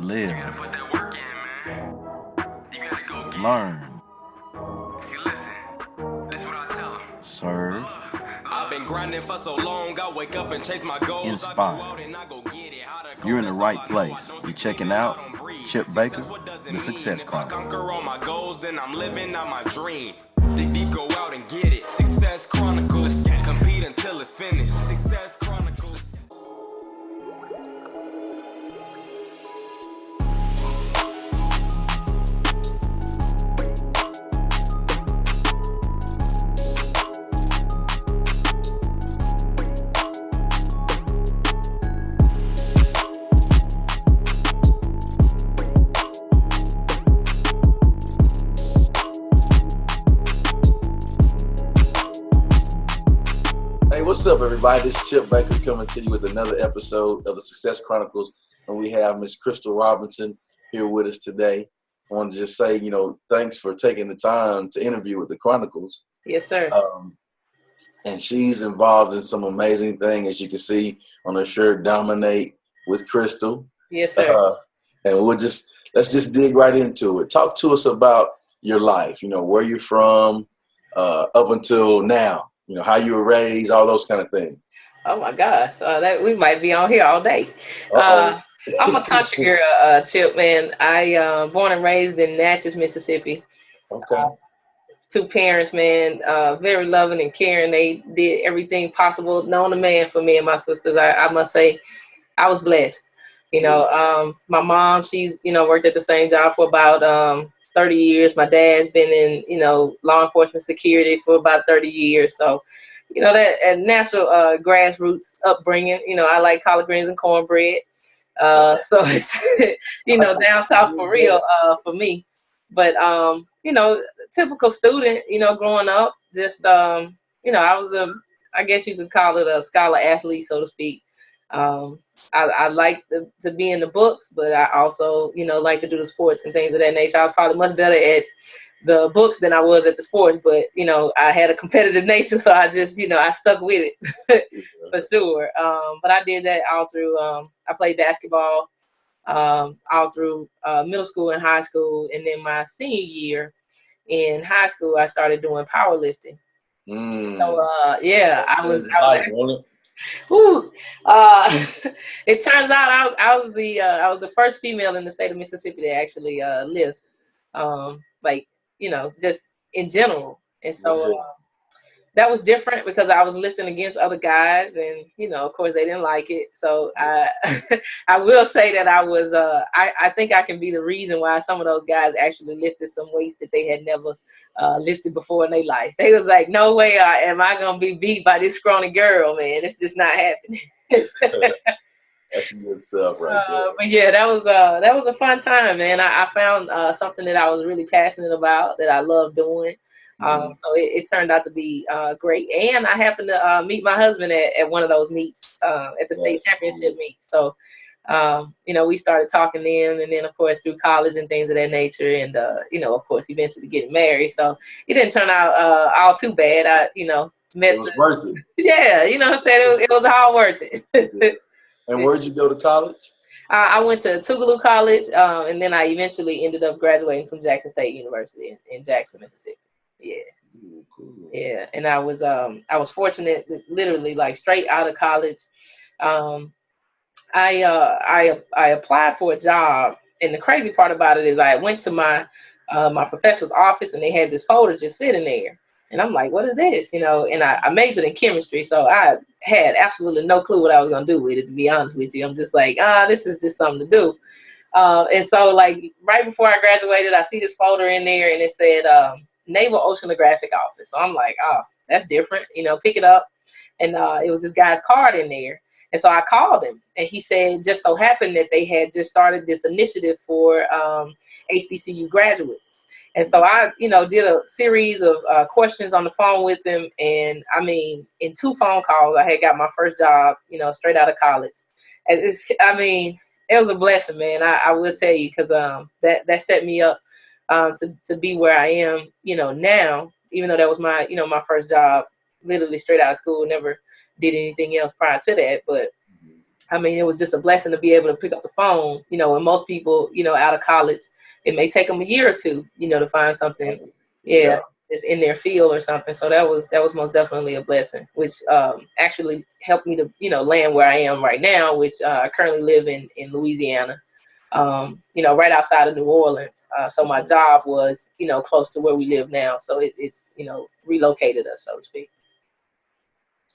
live, gotta put that work in, man. You gotta go get it. learn, See, listen, this what I tell them. serve, I've been grinding for so long, I wake up and chase my goals. I go inspire. out and I go get it. How to go, You're in the that's all right I know. I place. don't You're succeed checking if I out don't breathe. Chip Success, Baker, what does it the mean? Success If I Chronicles. conquer all my goals, then I'm living out my dream. Dig deep, go out and get it. Success Chronicles. Compete until it's finished. Success Chronicles. Hey, what's up, everybody? This is Chip Baker coming to you with another episode of the Success Chronicles, and we have Miss Crystal Robinson here with us today. I want to just say, thanks for taking the time to interview with the Chronicles. Yes, sir. And she's involved in some amazing things, as you can see on her shirt, Dominate with Crystal. Yes, sir. And let's just dig right into it. Talk to us about your life, where you're from, up until now. How you were raised, all those kind of things. Oh my gosh, that we might be on here all day. I'm a country girl, Chip, man. I born and raised in Natchez, Mississippi. Okay. Two parents, man, very loving and caring. They did everything possible known to man for me and my sisters. I must say, I was blessed. My mom, she's worked at the same job for about 30 years. My dad's been in law enforcement security for about 30 years. So that natural grassroots upbringing. I like collard greens and cornbread. So it's down south for real for me. But typical student, growing up, just I was I guess you could call it a scholar athlete, so to speak. I like to be in the books, but I also, like to do the sports and things of that nature. I was probably much better at the books than I was at the sports, but, I had a competitive nature, so I just, I stuck with it for sure. But I did that all through, I played basketball all through middle school and high school. And then my senior year in high school, I started doing powerlifting. So, I was Whew. It turns out I was the first female in the state of Mississippi to actually lift, just in general. And so that was different because I was lifting against other guys, and of course they didn't like it. So I I will say that I was I think I can be the reason why some of those guys actually lifted some weights that they had never lifted before in their life. They was like, no way am I gonna be beat by this scrawny girl, man. It's just not happening. That's good stuff right there. But yeah, that was a fun time, man. I found something that I was really passionate about, that I love doing. So it turned out to be great. And I happened to meet my husband at one of those meets, at the state championship meet. So, we started talking then, and then of course through college and things of that nature. And, of course, eventually getting married. So it didn't turn out all too bad. I, met it was worth it. Yeah, you know what I'm saying? It was all worth it. Yeah. And where'd you go to college? I went to Tougaloo College, and then I eventually ended up graduating from Jackson State University in Jackson, Mississippi. Yeah. Ooh, cool. Yeah. And I was fortunate, literally, like straight out of college. I applied for a job, and the crazy part about it is I went to my professor's office, and they had this folder just sitting there. And I'm like, what is this? And I majored in chemistry, so I had absolutely no clue what I was going to do with it, to be honest with you. I'm just like, this is just something to do. And so, like, right before I graduated, I see this folder in there, and it said Naval Oceanographic Office. So I'm like, that's different. Pick it up. And it was this guy's card in there. And so I called him, and he said, just so happened that they had just started this initiative for HBCU graduates. And so I, did a series of questions on the phone with them. And I mean, in 2 phone calls, I had got my first job, straight out of college. And it was a blessing, man. I will tell you, because that set me up to be where I am, now, even though that was my, my first job, literally straight out of school, never did anything else prior to that. But I mean, it was just a blessing to be able to pick up the phone, you know, and most people, you know, out of college, it may take them a year or two, you know, to find something, Yeah. that's in their field or something. So that was most definitely a blessing, which actually helped me to, you know, land where I am right now, which I currently live in Louisiana, you know, right outside of New Orleans. So my job was, you know, close to where we live now. So it you know, relocated us, so to speak.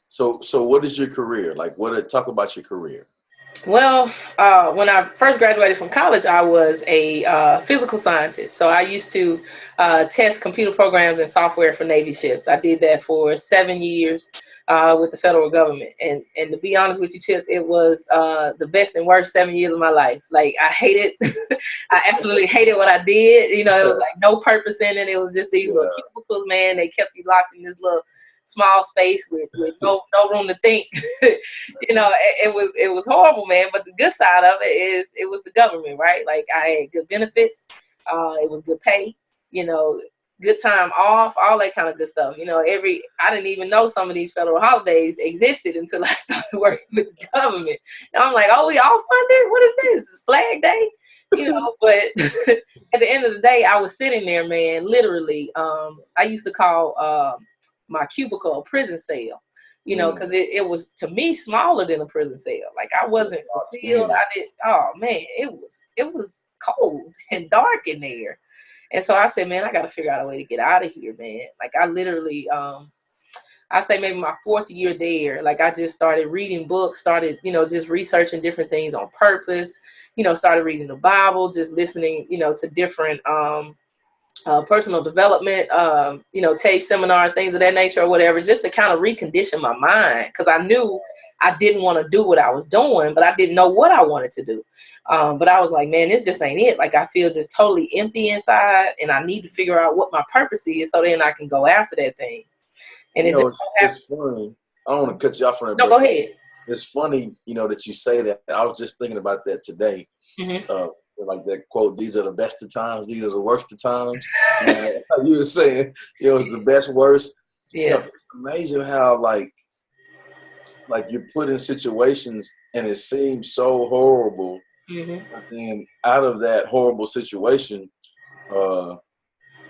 So what is your career? Like, talk about your career. Well, when I first graduated from college, I was a physical scientist. So I used to test computer programs and software for Navy ships. I did that for 7 years with the federal government. And to be honest with you, Chip, it was the best and worst 7 years of my life. Like, I hated, I absolutely hated what I did. You know, it was like no purpose in it. It was just these little cubicles, man. They kept you locked in this little small space with no room to think. You know, it was horrible, man. But the good side of it is it was the government, right? Like, I had good benefits. It was good pay, you know, good time off, all that kind of good stuff. You know, I didn't even know some of these federal holidays existed until I started working with the government. And I'm like, oh, we off Monday? What is this? It's Flag Day? You know, but at the end of the day, I was sitting there, man, literally. I used to call my cubicle a prison cell, you know, because it was, to me, smaller than a prison cell. Like, I wasn't fulfilled. Oh man, it was cold and dark in there. And so I said, man, I got to figure out a way to get out of here, man. Like, I literally, I say maybe my 4th year there, like, I just started reading books, started, you know, just researching different things on purpose, you know, started reading the Bible, just listening, you know, to different, personal development, you know, tape seminars, things of that nature or whatever, just to kind of recondition my mind. Because I knew I didn't want to do what I was doing, but I didn't know what I wanted to do. But I was like, man, this just ain't it. Like, I feel just totally empty inside, and I need to figure out what my purpose is so then I can go after that thing. And it's funny. I don't want to cut you off from it. No, go ahead. It's funny, you know, that you say that. I was just thinking about that today. Like that quote, these are the best of times, these are the worst of times. You were saying, you know, it's the best, worst. Yeah. You know, it's amazing how like you're put in situations and it seems so horrible. But then out of that horrible situation, I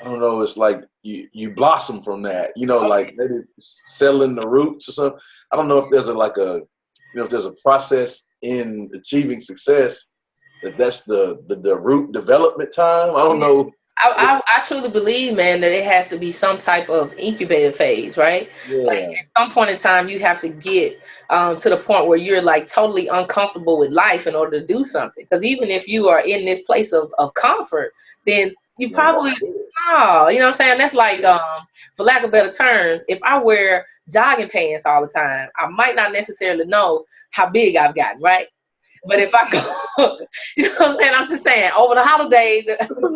don't know, it's like you blossom from that, you know, like maybe settling the roots or something. I don't know if there's if there's a process in achieving success that's the root development time. I don't know. I truly believe, man, that it has to be some type of incubator phase, right? Yeah. Like, at some point in time, you have to get to the point where you're like totally uncomfortable with life in order to do something. Because even if you are in this place of comfort, then you probably, you know what I'm saying? That's like, for lack of better terms, if I wear jogging pants all the time, I might not necessarily know how big I've gotten, right? But if I go, you know what I'm saying? I'm just saying, over the holidays, if I wear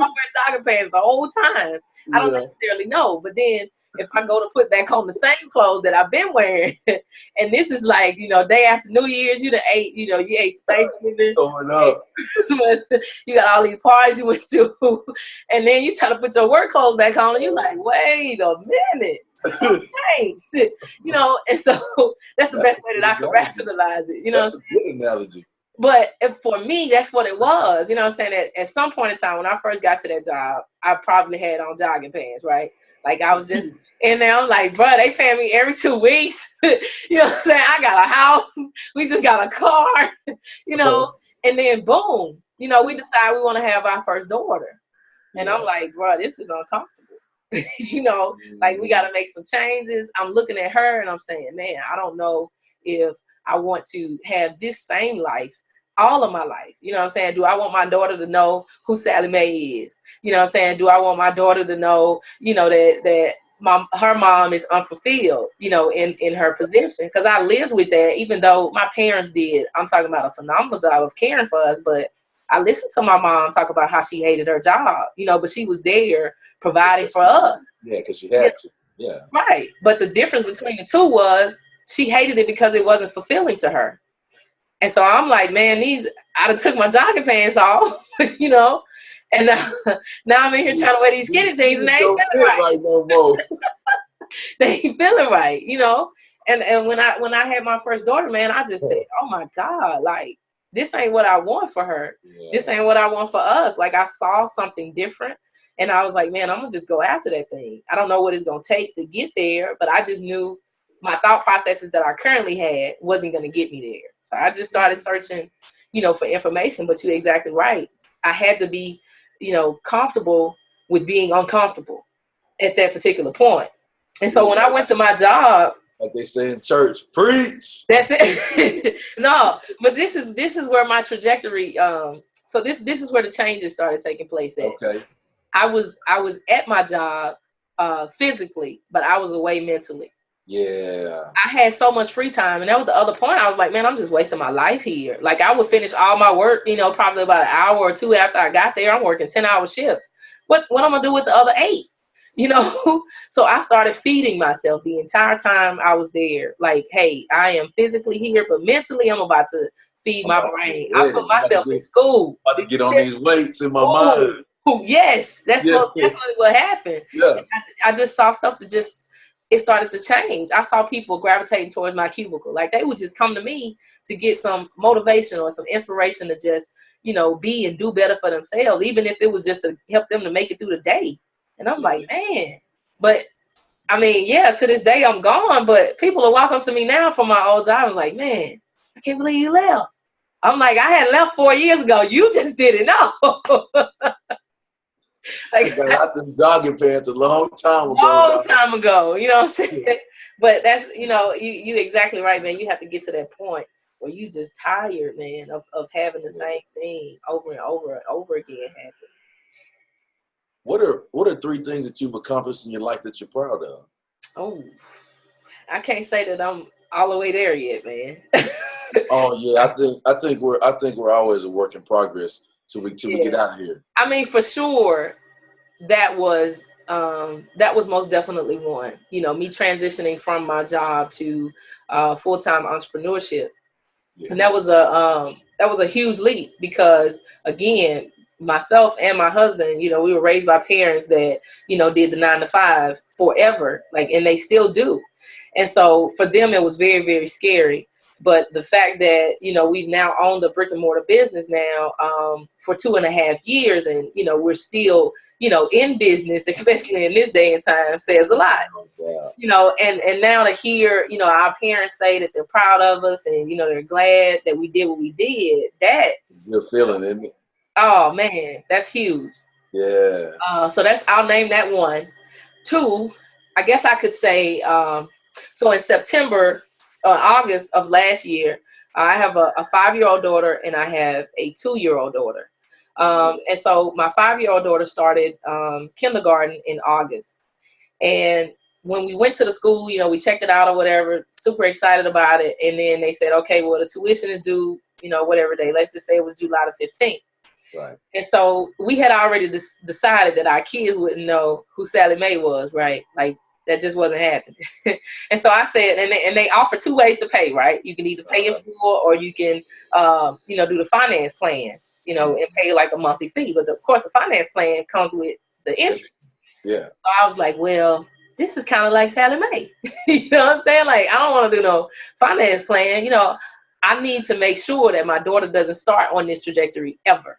jogging pants the whole time, I don't necessarily know. But then if I go to put back on the same clothes that I've been wearing, and this is like, you know, day after New Year's, you ate Thanksgiving, going up. Christmas, you got all these parties you went to, and then you try to put your work clothes back on, and you're like, wait a minute, something changed, you know. And so that's the best way that I can rationalize it, you know. That's a good analogy. But for me, that's what it was. You know what I'm saying? At some point in time, when I first got to that job, I probably had on jogging pants, right? Like, I was just in there. I'm like, bro, they pay me every 2 weeks. You know what I'm saying? I got a house. We just got a car, you know. And then, boom, you know, we decide we want to have our first daughter. And I'm like, bro, this is uncomfortable. You know, like, we got to make some changes. I'm looking at her and I'm saying, man, I don't know if I want to have this same life all of my life. You know what I'm saying? Do I want my daughter to know who Sally Mae is? You know what I'm saying? Do I want my daughter to know, you know, that her mom is unfulfilled, you know, in her position? Because I lived with that, even though my parents did, I'm talking about a phenomenal job of caring for us, but I listened to my mom talk about how she hated her job, you know, but she was there providing for us. Yeah, because she had to. Yeah. Right. But the difference between the two was she hated it because it wasn't fulfilling to her. And so I'm like, man, I done took my jogging pants off, you know, and now I'm in here trying to wear these skinny jeans and they ain't feeling right. No more. They ain't feeling right, you know. And when I had my first daughter, man, I just said, oh my God, like this ain't what I want for her. Yeah. This ain't what I want for us. Like I saw something different. And I was like, man, I'm gonna just go after that thing. I don't know what it's gonna take to get there, but I just knew my thought processes that I currently had wasn't gonna get me there. So I just started searching, for information. But you're exactly right. I had to be, comfortable with being uncomfortable at that particular point. And so when I went to my job, like they say in church, preach. that's it. No, but this is where my trajectory. So this is where the changes started taking place at. Okay. I was at my job physically, but I was away mentally. Yeah. I had so much free time, and that was the other point. I was like, man, I'm just wasting my life here. Like I would finish all my work, probably about an hour or two after I got there. I'm working 10-hour shifts. What am I gonna do with the other 8? So I started feeding myself the entire time I was there. Like, hey, I am physically here, but mentally I'm about to feed my brain. I put myself in school. About to get on these weights in my mind. Yes, that's most definitely what happened. Yeah. I just saw stuff that it started to change. I saw people gravitating towards my cubicle. Like they would just come to me to get some motivation or some inspiration to just, be and do better for themselves, even if it was just to help them to make it through the day. And I'm like, man, but I mean, yeah, to this day I'm gone, but people will walk up to me now from my old job. I was like, man, I can't believe you left. I'm like, I had left 4 years ago. You just didn't know. Like, I got them jogging pants a long time ago. You know what I'm saying? But that's, you exactly right, man. You have to get to that point where you just tired, man, of having the same thing over and over and over again happen. What are 3 things that you've accomplished in your life that you're proud of? Oh, I can't say that I'm all the way there yet, man. Oh yeah, I think we're always a work in progress till we get out of here. I mean, for sure, that was most definitely one. Me transitioning from my job to full-time entrepreneurship, and that was a huge leap because again, myself and my husband, we were raised by parents that did the 9 to 5 forever, like, and they still do, and so for them it was very, very scary. But the fact that, we've now owned a brick and mortar business now for 2.5 years and, we're still, in business, especially in this day and time, says a lot. Yeah. And now to hear, our parents say that they're proud of us and, they're glad that we did what we did, that. You're feeling it, isn't it? Oh, man, that's huge. Yeah. So I'll name that one. 2, I guess I could say, so in August of last year, I have a 5-year-old daughter and I have a 2-year-old daughter. And so my 5-year-old daughter started kindergarten in August. And when we went to the school, we checked it out or whatever, super excited about it. And then they said, okay, well, the tuition is due, whatever day. Let's just say it was July the 15th. Right. And so we had already decided that our kids wouldn't know who Sally Mae was, right? Like, that just wasn't happening. And so I said, and they offer 2 ways to pay, right? You can either pay in full or you can, do the finance plan, and pay like a monthly fee. But of course, the finance plan comes with the interest. Yeah. So I was like, well, this is kind of like Sally Mae. You know what I'm saying? Like, I don't want to do no finance plan. I need to make sure that my daughter doesn't start on this trajectory ever.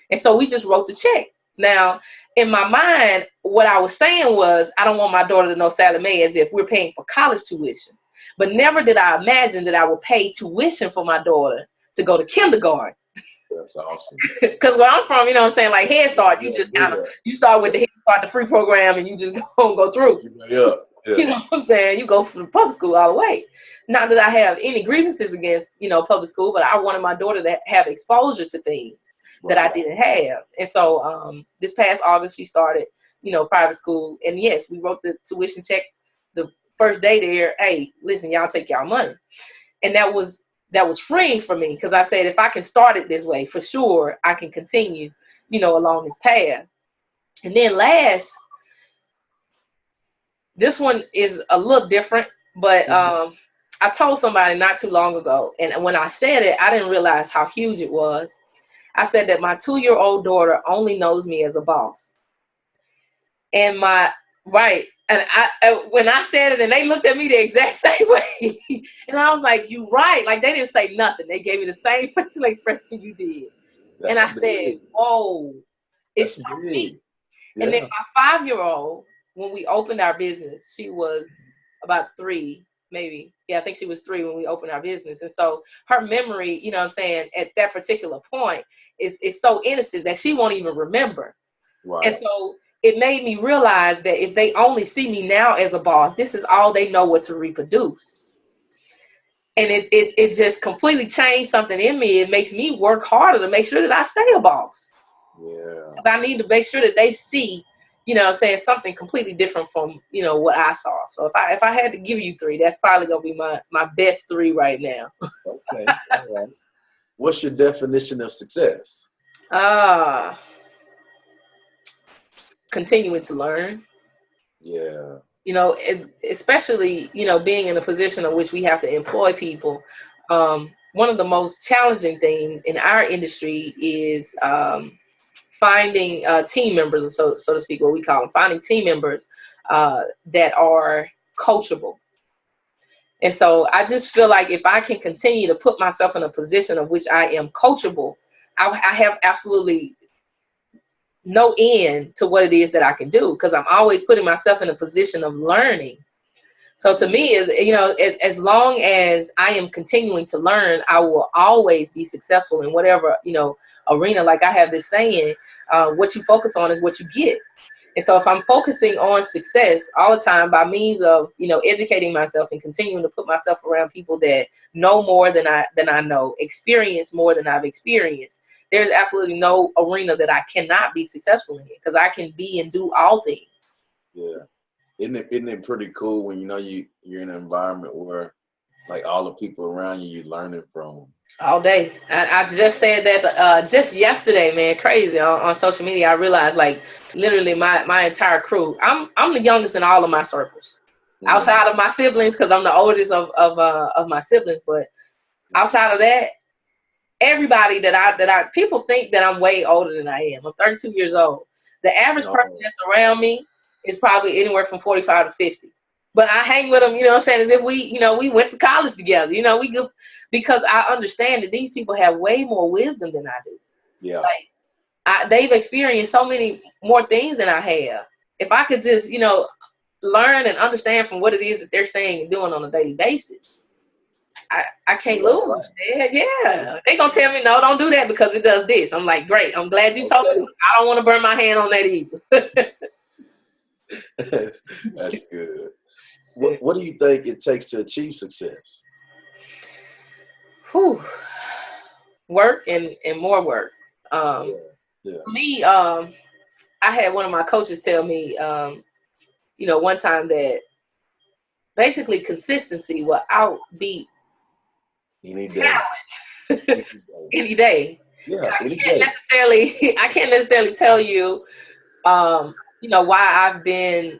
And so we just wrote the check. Now, in my mind, what I was saying was, I don't want my daughter to know Sally Mae as if we're paying for college tuition. But never did I imagine that I would pay tuition for my daughter to go to kindergarten. That's awesome. Because where I'm from, you know what I'm saying, like Head Start, you just kind of, you start with the Head Start, the free program, and you just go through. Yeah. You know what I'm saying? You go for the public school all the way. Not that I have any grievances against, public school, but I wanted my daughter to have exposure to things that I didn't have. And so this past August, she started, private school. And yes, we wrote the tuition check the first day there. Hey, listen, y'all take y'all money. And that was freeing for me because I said, if I can start it this way, for sure, I can continue, along this path. And then this one is a little different, but I told somebody not too long ago. And when I said it, I didn't realize how huge it was. I said that my 2-year-old daughter only knows me as a boss. And And when I said it, and they looked at me the exact same way, and I was like, "You right?" Like they didn't say nothing. They gave me the same facial expression you did, and I said, "Whoa, it's That's for big. me." Yeah. And then my 5-year-old, when we opened our business, she was about 3, maybe. Yeah, I think she was 3 when we opened our business. And so her memory, you know what I'm saying, at that particular point is so innocent that she won't even remember. Right. And so it made me realize that if they only see me now as a boss, this is all they know what to reproduce. And it just completely changed something in me. It makes me work harder to make sure that I stay a boss. Yeah. I need to make sure that they see, you know what I'm saying, something completely different from, you know, what I saw. So if I had to give you 3, that's probably going to be my best 3 right now. Okay. All right. What's your definition of success? Continuing to learn. Yeah. You know, especially, you know, being in a position in which we have to employ people. One of the most challenging things in our industry is finding team members, so to speak, what we call them, finding team members that are coachable. And so I just feel like if I can continue to put myself in a position of which I am coachable, I have absolutely no end to what it is that I can do, because I'm always putting myself in a position of learning. So to me, is, you know, as long as I am continuing to learn, I will always be successful in whatever, you know, arena. Like I have this saying, what you focus on is what you get. And so if I'm focusing on success all the time by means of, you know, educating myself and continuing to put myself around people that know more than I know, experience more than I've experienced, there's absolutely no arena that I cannot be successful in, because I can be and do all things. Yeah. Isn't it pretty cool when you know you're in an environment where like all the people around you're learning from? All day. I just said that just yesterday, man. Crazy on social media. I realized, like, literally my entire crew. I'm the youngest in all of my circles, outside of my siblings, because I'm the oldest of my siblings. But outside of that, everybody that I people think that I'm way older than I am. I'm 32 years old. The average person that's around me is probably anywhere from 45 to 50. But I hang with them, you know what I'm saying, as if we, you know, we went to college together. You know, we go, because I understand that these people have way more wisdom than I do. Yeah. Like they've experienced so many more things than I have. If I could just, you know, learn and understand from what it is that they're saying and doing on a daily basis, I can't lose. Yeah. They're going to tell me, no, don't do that because it does this. I'm like, great. I'm glad you told me. I don't want to burn my hand on that either. That's good. What do you think it takes to achieve success? Whew. Work and more work. For me, I had one of my coaches tell me, you know, one time that basically consistency will outbeat talent any day. Yeah, I can't necessarily tell you, you know, why I've been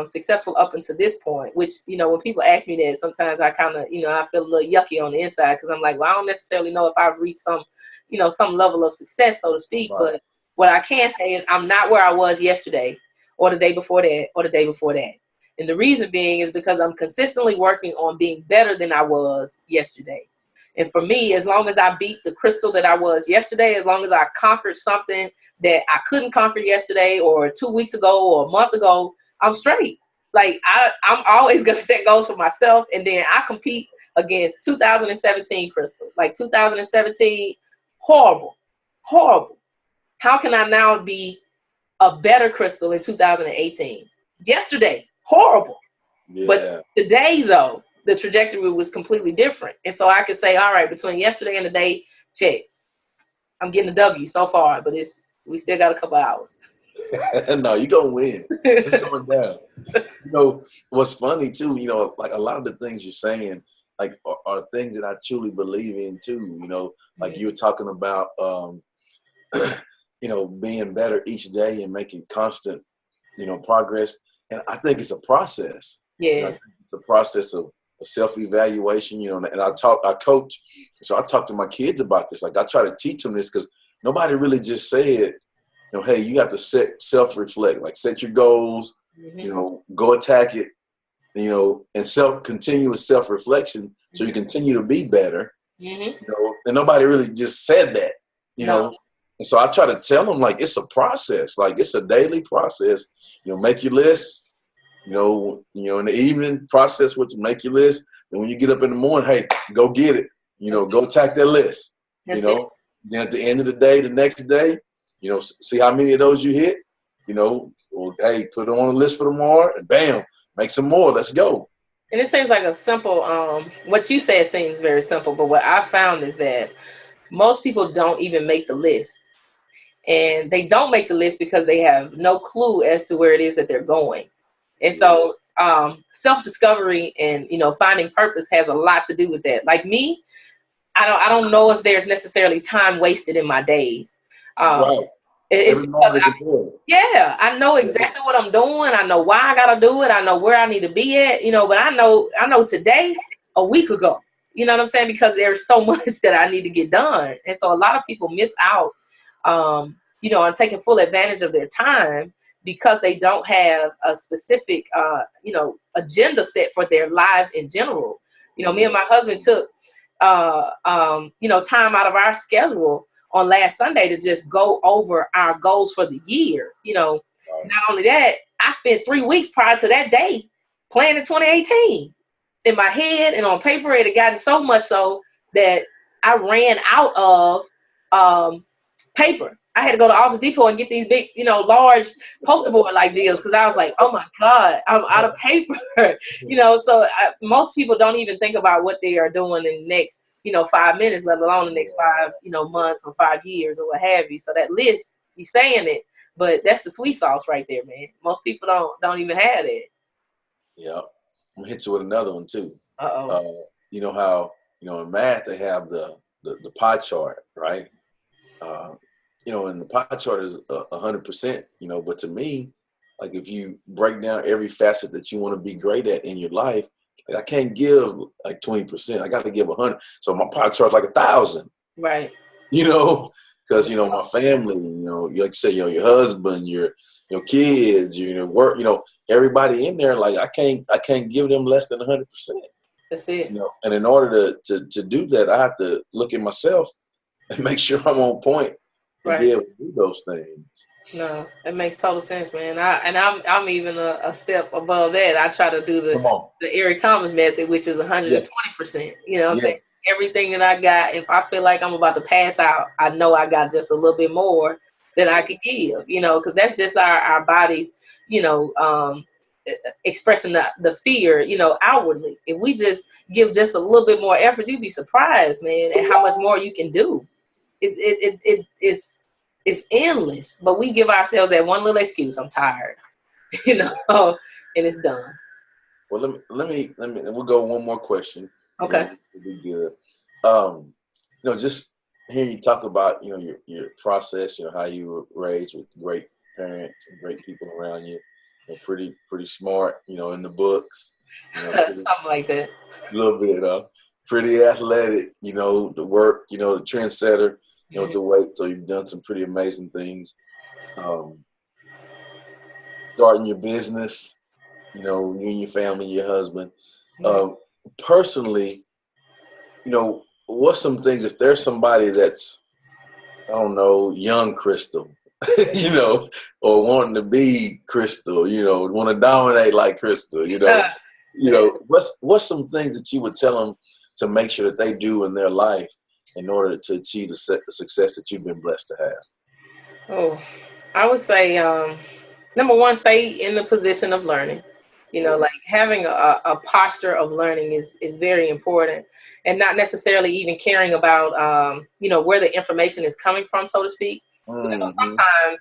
successful up until this point, which, you know, when people ask me that, sometimes I kind of, you know, I feel a little yucky on the inside, because I'm like, well, I don't necessarily know if I've reached some, you know, some level of success, so to speak. Right. But what I can say is I'm not where I was yesterday or the day before that or the day before that. And the reason being is because I'm consistently working on being better than I was yesterday. And for me, as long as I beat the crystal that I was yesterday, as long as I conquered something that I couldn't conquer yesterday or 2 weeks ago or a month ago, I'm straight. Like I'm always going to set goals for myself. And then I compete against 2017 Crystal. Like 2017, horrible. How can I now be a better Crystal in 2018? Yesterday, horrible. Yeah. But today, though, the trajectory was completely different. And so I could say, all right, between yesterday and today, check. I'm getting a W so far, but we still got a couple hours. No, you're going to win. It's going down. You know, what's funny, too, you know, like a lot of the things you're saying, like, are things that I truly believe in, too. You know, like you were talking about, you know, being better each day and making constant, you know, progress. And I think it's a process. Yeah. You know, I think it's a process of self-evaluation, you know, and I coach. So I talk to my kids about this. Like I try to teach them this because nobody really just said, you know, hey, you have to self-reflect, like set your goals, Go attack it, and continuous self-reflection, so you continue to be better. And nobody really just said that, No. And so I try to tell them, like, it's a process, like it's a daily process. Make your list, in the evening, process what you make your list. And when you get up in the morning, hey, go get it, go attack that list, Then at the end of the day, the next day, see how many of those you hit, well, hey, put it on a list for tomorrow and bam, make some more. Let's go. And it seems like a simple, what you said seems very simple, but what I found is that most people don't even make the list. And they don't make the list because they have no clue as to where it is that they're going. And so self-discovery and, finding purpose has a lot to do with that. Like me, I don't know if there's necessarily time wasted in my days. Right. I know exactly what I'm doing. I know why I gotta do it. I know where I need to be at, but I know today, a week ago, you know what I'm saying? Because there's so much that I need to get done. And so a lot of people miss out, on taking full advantage of their time because they don't have a specific, agenda set for their lives in general. Me and my husband took, time out of our schedule on last Sunday to just go over our goals for the year. Not only that, I spent 3 weeks prior to that day planning 2018 in my head and on paper. It had gotten so much so that I ran out of paper. I had to go to Office Depot and get these big, large poster board like deals because I was like, oh my God, I'm out of paper. So most people don't even think about what they are doing in the next 5 minutes, let alone the next 5, months or 5 years or what have you. So that list, you saying it, but that's the sweet sauce right there, man. Most people don't even have it. Yeah. I'm gonna hit you with another one too. Uh-oh. You know how, in math they have the pie chart, right? And the pie chart is 100%, but to me, like if you break down every facet that you want to be great at in your life, like I can't give like 20%. I got to give 100. So my pie chart's like 1,000. Right. Because my family, like you say, your husband, your kids, your work, everybody in there. Like I can't give them less than 100%. That's it. And in order to do that, I have to look at myself and make sure I'm on point and be able to do those things. No, it makes total sense, man. I'm even a step above that. I try to do the Eric Thomas method, which is 120%. I'm saying? Everything that I got, if I feel like I'm about to pass out, I know I got just a little bit more than I could give, because that's just our bodies, expressing the fear, outwardly. If we just give just a little bit more effort, you'd be surprised, man, at how much more you can do. It's endless, but we give ourselves that one little excuse. I'm tired, and it's done. Well, let me. We'll go one more question. Okay. It'll be good. Just hearing you talk about, your process, how you were raised with great parents and great people around you, pretty smart, in the books. Something like that. A little bit, pretty athletic, the work, the trendsetter. The weight. So you've done some pretty amazing things. Starting your business, you and your family, your husband. Personally, what's some things, if there's somebody that's, I don't know, young Crystal, or wanting to be Crystal, want to dominate like Crystal, what's some things that you would tell them to make sure that they do in their life in order to achieve the success that you've been blessed to have? Oh, I would say, number one, stay in the position of learning. Like having a posture of learning is very important, and not necessarily even caring about, where the information is coming from, so to speak. Sometimes,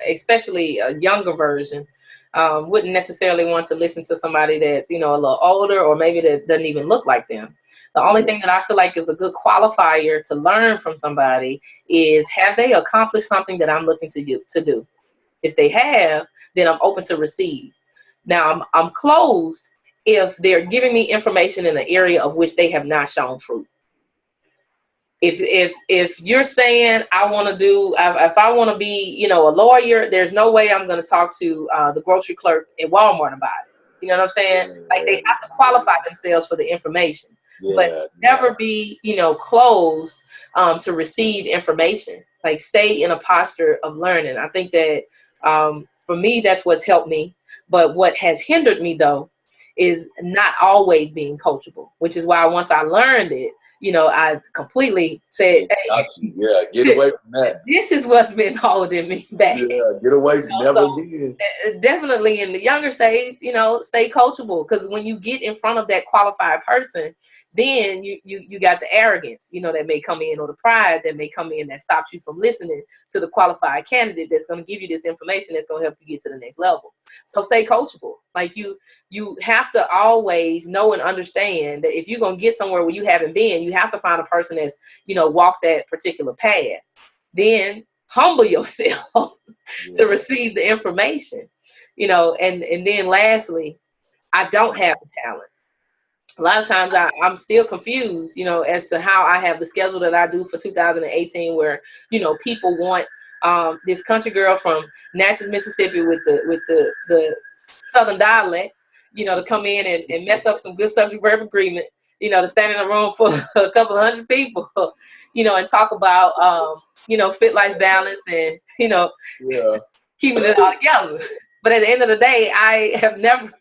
especially a younger version, wouldn't necessarily want to listen to somebody that's, a little older, or maybe that doesn't even look like them. The only thing that I feel like is a good qualifier to learn from somebody is, have they accomplished something that I'm looking to do? If they have, then I'm open to receive. Now I'm closed if they're giving me information in an area of which they have not shown fruit. If you're saying I want to do, if I want to be, you know, a lawyer, there's no way I'm going to talk to the grocery clerk at Walmart about it. You know what I'm saying? Like, they have to qualify themselves for the information, but never be, you know, closed to receive information. Like, stay in a posture of learning. I think that for me, that's what's helped me. But what has hindered me, though, is not always being coachable, which is why once I learned it, you know, I completely said, hey, yeah, get away from that. This is what's been holding me back. Yeah, get away from never again. Definitely in the younger stage, you know, stay coachable, because when you get in front of that qualified person, then you got the arrogance, you know, that may come in, or the pride that may come in that stops you from listening to the qualified candidate that's going to give you this information that's going to help you get to the next level. So stay coachable. Like, you have to always know and understand that if you're going to get somewhere where you haven't been, you have to find a person that's, you know, walked that particular path. Then humble yourself to receive the information, you know, and then lastly, I don't have the talent. A lot of times I'm still confused, you know, as to how I have the schedule that I do for 2018, where, you know, people want this country girl from Natchez, Mississippi with the Southern dialect, you know, to come in and mess up some good subject verb agreement, you know, to stand in a room full of a couple of hundred people, you know, and talk about, you know, fit life balance and, you know, keeping it all together. But at the end of the day, I have never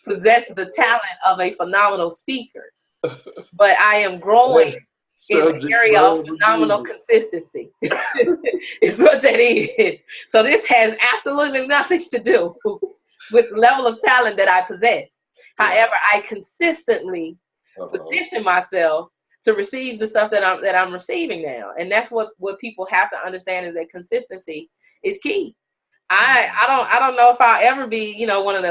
possessed the talent of a phenomenal speaker. But I am growing in the area of phenomenal consistency. It's what that is. So this has absolutely nothing to do with the level of talent that I possess. However, I consistently position myself to receive the stuff that I'm receiving now. And that's what people have to understand, is that consistency is key. I don't know if I'll ever be, you know, one of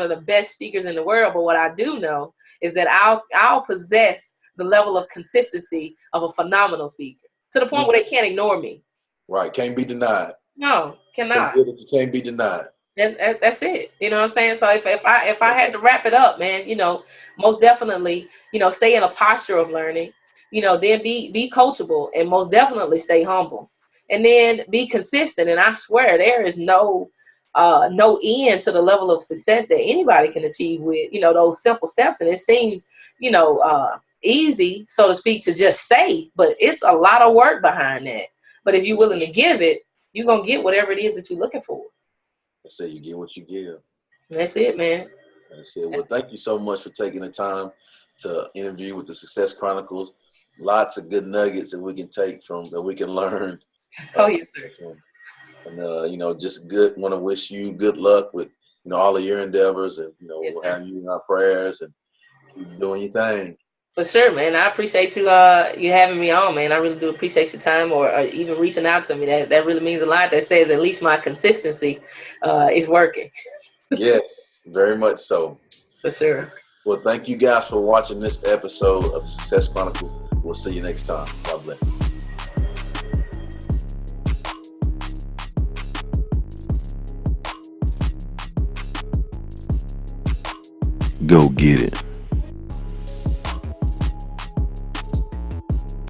the best speakers in the world, but what I do know is that I'll possess the level of consistency of a phenomenal speaker, to the point where they can't ignore me. Right, can't be denied. No, cannot. You can't be denied. That's it. You know what I'm saying? So if I had to wrap it up, man, you know, most definitely, you know, stay in a posture of learning, you know, then be coachable, and most definitely stay humble. And then be consistent. And I swear there is no end to the level of success that anybody can achieve with, you know, those simple steps. And it seems, you know, easy, so to speak, to just say, but it's a lot of work behind that. But if you're willing to give it, you're going to get whatever it is that you're looking for. I say you get what you give. That's it, man. That's it. Well, thank you so much for taking the time to interview with the Success Chronicles. Lots of good nuggets that we can take from, that we can learn. Oh, yes, sir. And, you know, just want to wish you good luck with, you know, all of your endeavors, and, you know, we'll have you in our prayers, and keep doing your thing. For sure, man. I appreciate you you having me on, man. I really do appreciate your time, or even reaching out to me. That really means a lot. That says at least my consistency is working. Yes, very much so. For sure. Well, thank you guys for watching this episode of the Success Chronicles. We'll see you next time. God bless. Go get it.